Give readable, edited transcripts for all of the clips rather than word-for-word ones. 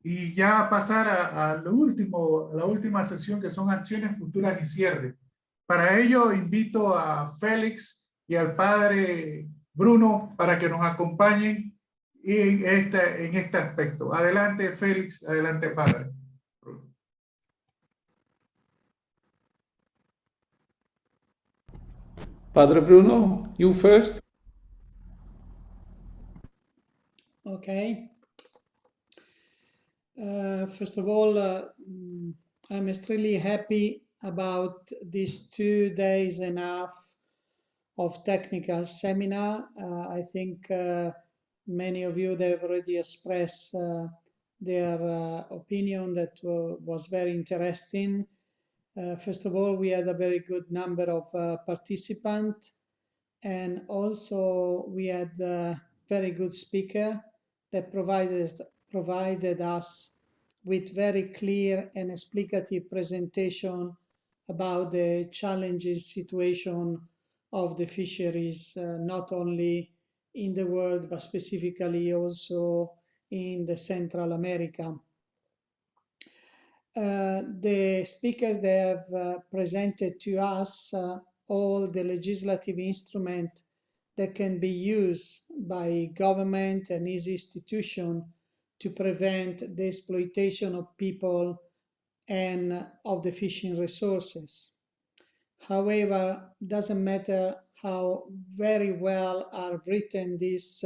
Y ya pasar a lo último, a la última sesión, que son acciones futuras y cierre. Para ello invito a Félix y al padre Bruno para que nos acompañen en este aspecto. Adelante, Félix, adelante, padre. Padre Bruno, you first. Okay. First of all, I'm extremely happy about these 2 days and a half of technical seminar. I think many of you they have already expressed their opinion that was very interesting. First of all, we had a very good number of participants, and also we had a very good speaker that provided us with very clear and explicative presentation about the challenging situation of the fisheries, not only in the world but specifically also in the Central America. The speakers they have presented to us all the legislative instruments that can be used by government and its institution to prevent the exploitation of people and of the fishing resources. However, doesn't matter how very well are written these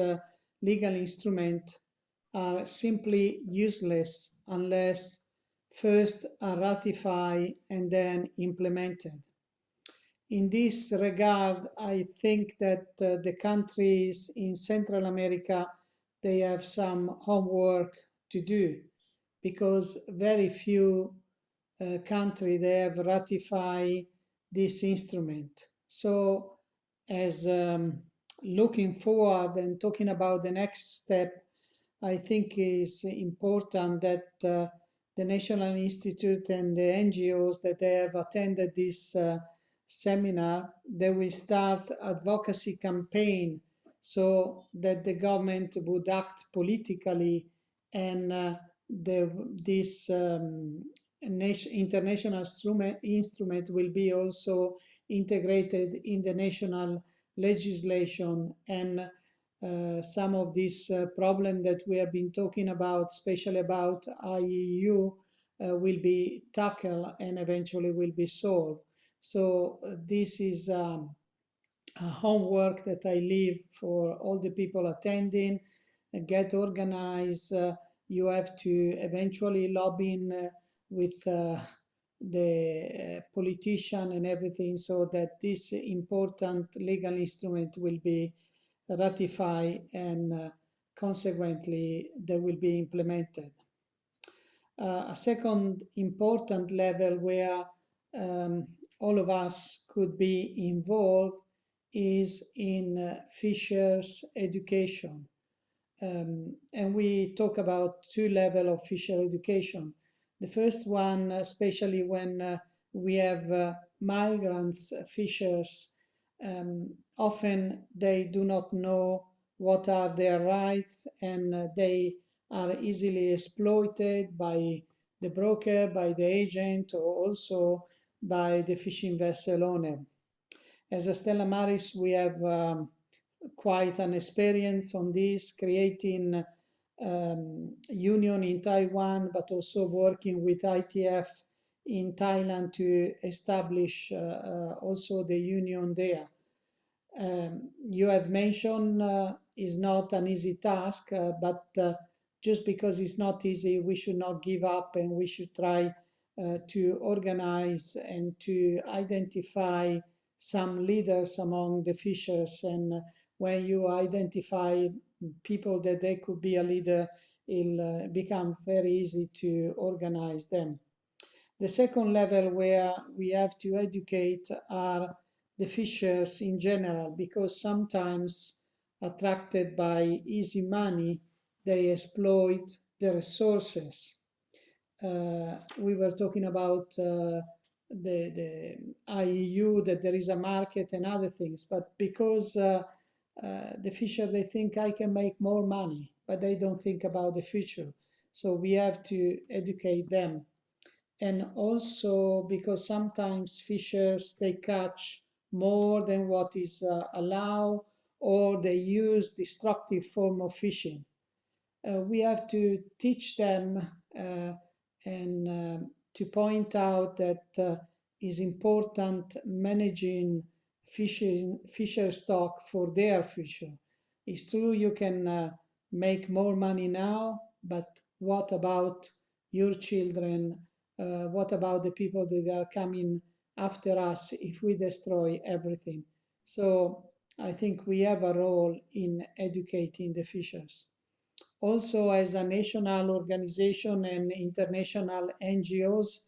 legal instruments are simply useless unless first are ratified and then implemented. In this regard, I think that the countries in Central America, they have some homework to do, because very few countries they have ratified this instrument. So as looking forward and talking about the next step, I think is important that the National Institute and the NGOs that they have attended this seminar, they will start advocacy campaign so that the government would act politically, and this international instrument will be also integrated in the national legislation, and some of these problems that we have been talking about, especially about IEU, will be tackled and eventually will be solved. So this is a homework that I leave for all the people attending. Get organized. You have to eventually lobby with the politician and everything, so that this important legal instrument will be ratified and consequently they will be implemented. A second important level where all of us could be involved is in fishers education. And we talk about 2 levels of fisher education. The first one, especially when we have migrants fishers, often they do not know what are their rights, and they are easily exploited by the broker, by the agent, or also by the fishing vessel owner. As a Stella Maris, we have quite an experience on this, creating union in Taiwan, but also working with ITF in Thailand to establish also the union there. You have mentioned is not an easy task, but just because it's not easy, we should not give up, and we should try to organize and to identify some leaders among the fishers. And when you identify people that they could be a leader, it'll become very easy to organize them. The second level where we have to educate are the fishers in general, because sometimes attracted by easy money, they exploit the resources. We were talking about the IEU, that there is a market and other things, but because the fisher, they think I can make more money, but they don't think about the future. So we have to educate them. And also because sometimes fishers, they catch more than what is allowed, or they use destructive form of fishing. We have to teach them and to point out that is important managing fisher stock for their future. It's true you can make more money now, but what about your children? What about the people that are coming after us if we destroy everything? So I think we have a role in educating the fishers. Also, as a national organization and international NGOs,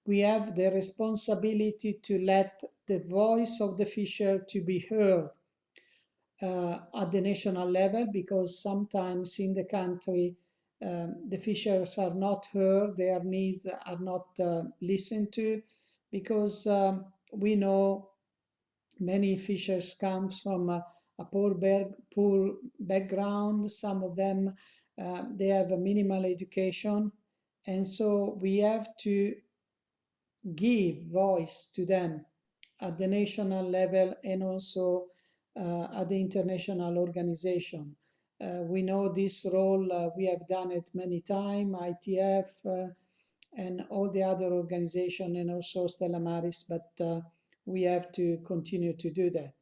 we have the responsibility to let the voice of the fisher to be heard at the national level, because sometimes in the country the fishers are not heard, their needs are not listened to, because we know many fishers come from a poor background. Some of them they have a minimal education, and so we have to give voice to them at the national level and also at the international organization. We know this role, we have done it many times, ITF and all the other organizations, and also Stella Maris, but we have to continue to do that.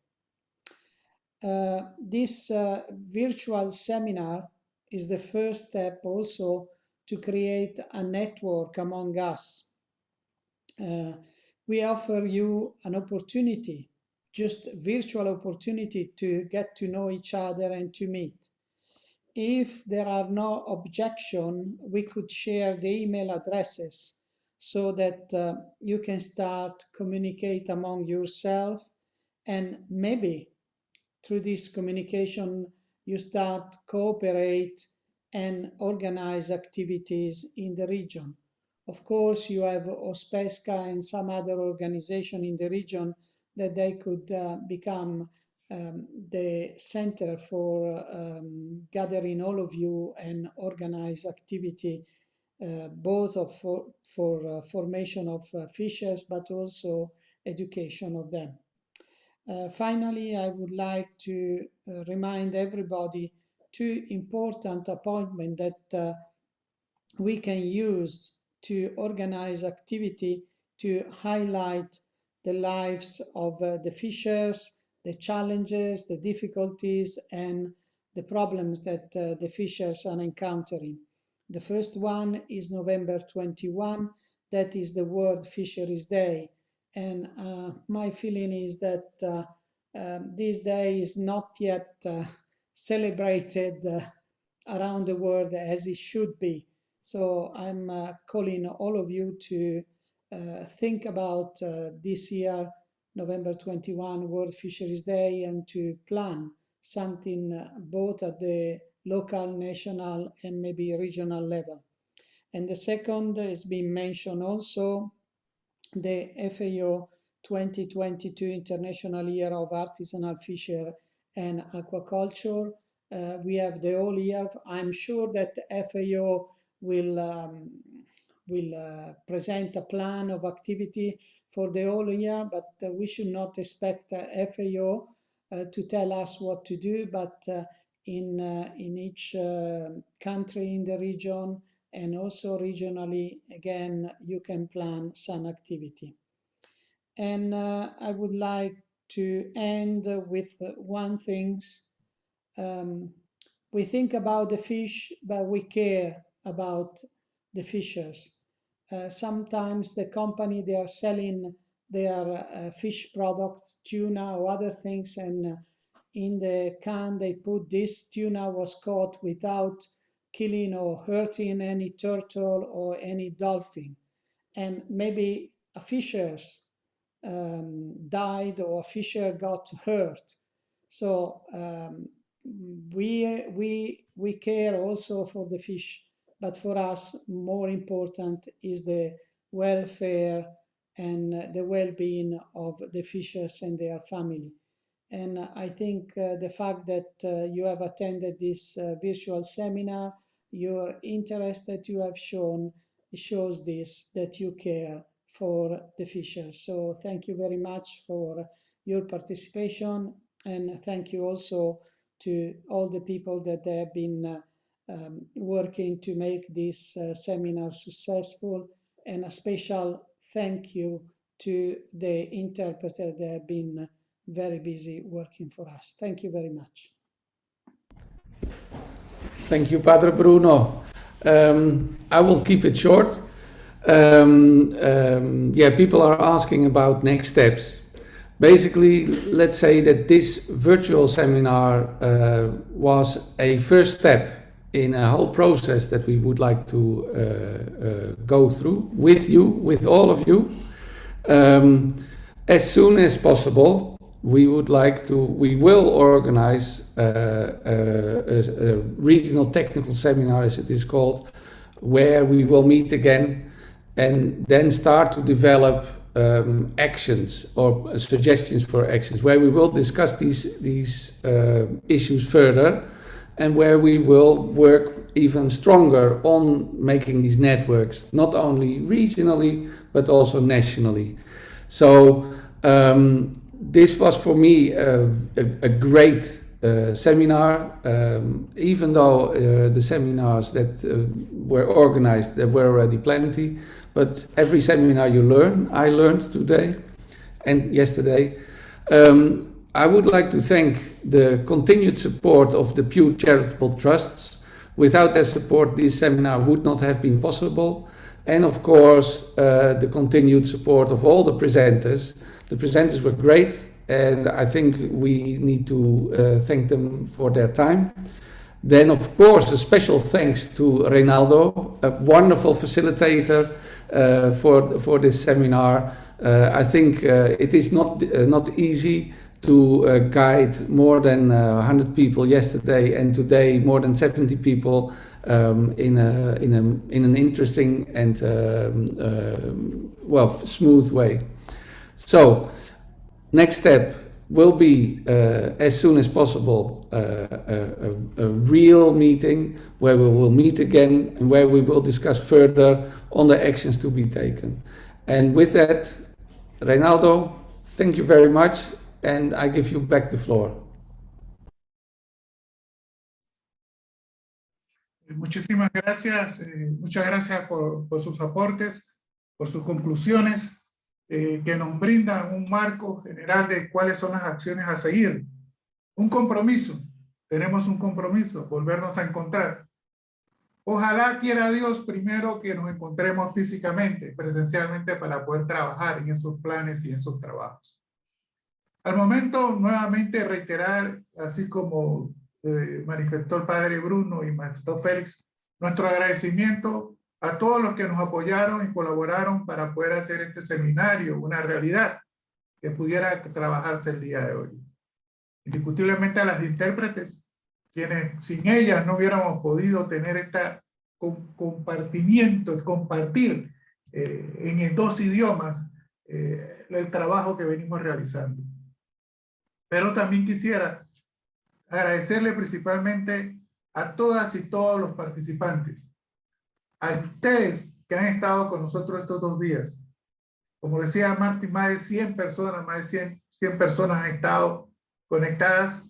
This virtual seminar is the first step also to create a network among us. We offer you an opportunity, just virtual opportunity, to get to know each other and to meet. If there are no objection, we could share the email addresses so that you can start communicate among yourself, and maybe through this communication you start cooperate and organize activities in the region. Of course, you have OSPESCA and some other organization in the region that they could become the center for gathering all of you and organize activity, both for formation of fishers, but also education of them. Finally, I would like to remind everybody two important appointments that we can use to organize activity to highlight the lives of the fishers, the challenges, the difficulties, and the problems that the fishers are encountering. The first one is November 21, that is the World Fisheries Day. And my feeling is that this day is not yet celebrated around the world as it should be. So I'm calling all of you to think about this year, November 21, World Fisheries Day, and to plan something both at the local, national, and maybe regional level. And the second is being mentioned also, the FAO 2022 International Year of Artisanal Fisher and Aquaculture. We have the whole year. I'm sure that FAO will present a plan of activity for the whole year, but we should not expect FAO to tell us what to do, but in each country in the region, and also regionally, again, you can plan some activity. And I would like to end with one thing. We think about the fish, but we care about the fishers. Sometimes the company, they are selling their fish products, tuna or other things, and in the can they put this tuna was caught without killing or hurting any turtle or any dolphin. And maybe a fisher's died or a fisher got hurt. So we care also for the fish, but for us more important is the welfare and the well-being of the fishers and their family. And I think the fact that you have attended this virtual seminar your interest that you have shown shows this, that you care for the fishers. So thank you very much for your participation, and thank you also to all the people that have been working to make this seminar successful, and a special thank you to the interpreter that have been very busy working for us. Thank you very much. Thank you, Padre Bruno. I will keep it short. People are asking about next steps. Basically, let's say that this virtual seminar was a first step in a whole process that we would like to go through with you, with all of you. As soon as possible, we will organize a regional technical seminar, as it is called, where we will meet again and then start to develop actions or suggestions for actions, where we will discuss these issues further, and where we will work even stronger on making these networks, not only regionally, but also nationally. So this was for me a great seminar, even though the seminars that were organized, there were already plenty, but every seminar you learn, I learned today and yesterday. I would like to thank the continued support of the Pew Charitable Trusts. Without their support, this seminar would not have been possible. And of course, the continued support of all the presenters. The presenters were great, and I think we need to thank them for their time. Then, of course, a special thanks to Reynaldo, a wonderful facilitator for this seminar. I think it is not easy to guide more than 100 people yesterday, and today more than 70 people in an interesting and smooth way. So next step will be as soon as possible a real meeting where we will meet again and where we will discuss further on the actions to be taken. And with that, Reynaldo, thank you very much, and I give you back the floor. Muchísimas gracias, muchas gracias por sus aportes, por sus conclusiones, que nos brindan un marco general de cuáles son las acciones a seguir. Un compromiso, tenemos un compromiso, volvernos a encontrar. Ojalá quiera Dios primero que nos encontremos físicamente, presencialmente, para poder trabajar en esos planes y en esos trabajos. Al momento, nuevamente reiterar, así como manifestó el padre Bruno y manifestó Félix, nuestro agradecimiento a todos los que nos apoyaron y colaboraron para poder hacer este seminario una realidad que pudiera trabajarse el día de hoy. Indiscutiblemente a las intérpretes, quienes sin ellas no hubiéramos podido tener este compartir en dos idiomas el trabajo que venimos realizando. Pero también quisiera agradecerle principalmente a todas y todos los participantes, a ustedes que han estado con nosotros estos 2 días. Como decía Martín, más de 100 personas han estado conectadas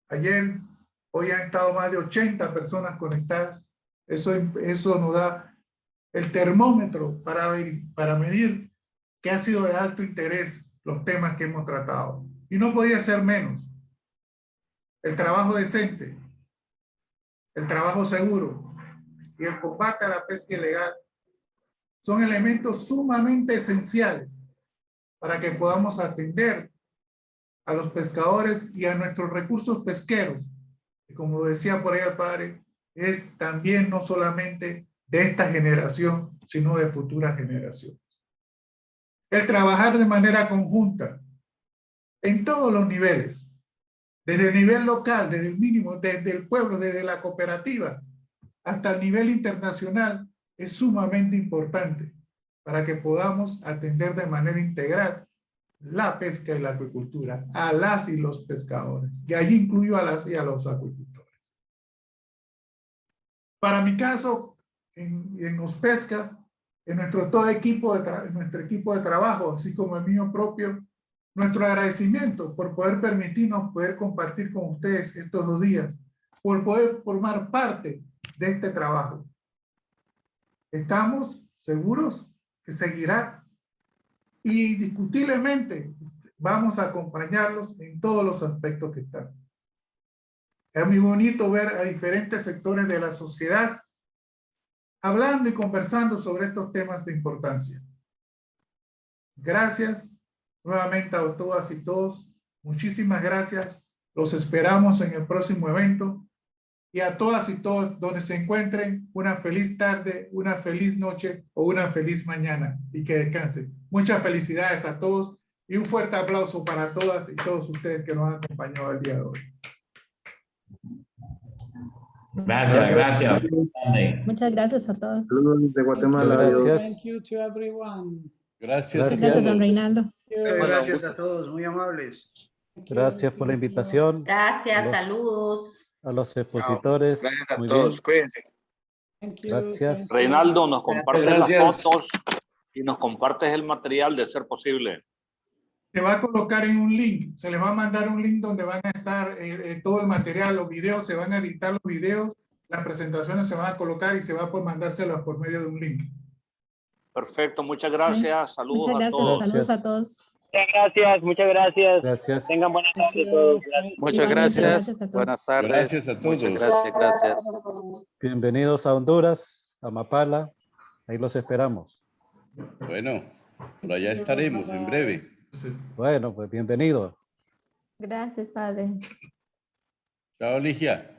ayer. Hoy han estado más de 80 personas conectadas. Eso nos da el termómetro para medir que ha sido de alto interés los temas que hemos tratado. Y no podía ser menos. El trabajo decente, el trabajo seguro y el combate a la pesca ilegal son elementos sumamente esenciales para que podamos atender a los pescadores y a nuestros recursos pesqueros, que como lo decía por ahí el padre, es también no solamente de esta generación, sino de futuras generaciones. El trabajar de manera conjunta en todos los niveles, desde el nivel local, desde el mínimo, desde el pueblo, desde la cooperativa, hasta el nivel internacional, es sumamente importante para que podamos atender de manera integral la pesca y la acuicultura, a las y los pescadores, y allí incluyo a las y a los acuicultores. Para mi caso, en OSPESCA, en nuestro equipo de trabajo, así como el mío propio, nuestro agradecimiento por poder permitirnos poder compartir con ustedes estos 2 días, por poder formar parte de este trabajo. Estamos seguros que seguirá y indiscutiblemente vamos a acompañarlos en todos los aspectos que están. Es muy bonito ver a diferentes sectores de la sociedad hablando y conversando sobre estos temas de importancia. Gracias nuevamente a todas y todos. Muchísimas gracias. Los esperamos en el próximo evento. Y a todas y todos donde se encuentren, una feliz tarde, una feliz noche o una feliz mañana y que descansen. Muchas felicidades a todos y un fuerte aplauso para todas y todos ustedes que nos han acompañado el día de hoy. Gracias. Muchas gracias a todos. Saludos de Guatemala. Gracias. Thank you to everyone. Gracias. Gracias, don Reinaldo. Gracias a todos, muy amables. Gracias por la invitación. Gracias, Los- saludos. A los expositores. Gracias a Muy todos, bien. cuídense. Thank you. Gracias. Thank you. Reinaldo, nos compartes Gracias. las fotos y nos compartes el material de ser posible. Se va a colocar en un link, se le va a mandar un link donde van a estar todo el material, los videos, se van a editar los videos, las presentaciones se van a colocar y se va a mandárselas por medio de un link. Perfecto, muchas gracias. Saludos Muchas a gracias. todos. Saludos a todos. Muchas gracias. Gracias. Tengan buenas Thank tardes you. todos. Thank you. Muchas gracias. A todos. Buenas tardes. Gracias a todos. Muchas gracias. Bienvenidos a Honduras, a Mapala. Ahí los esperamos. Bueno, por allá estaremos en breve. Sí. Bueno, pues bienvenidos. Gracias, padre. Chao, Ligia.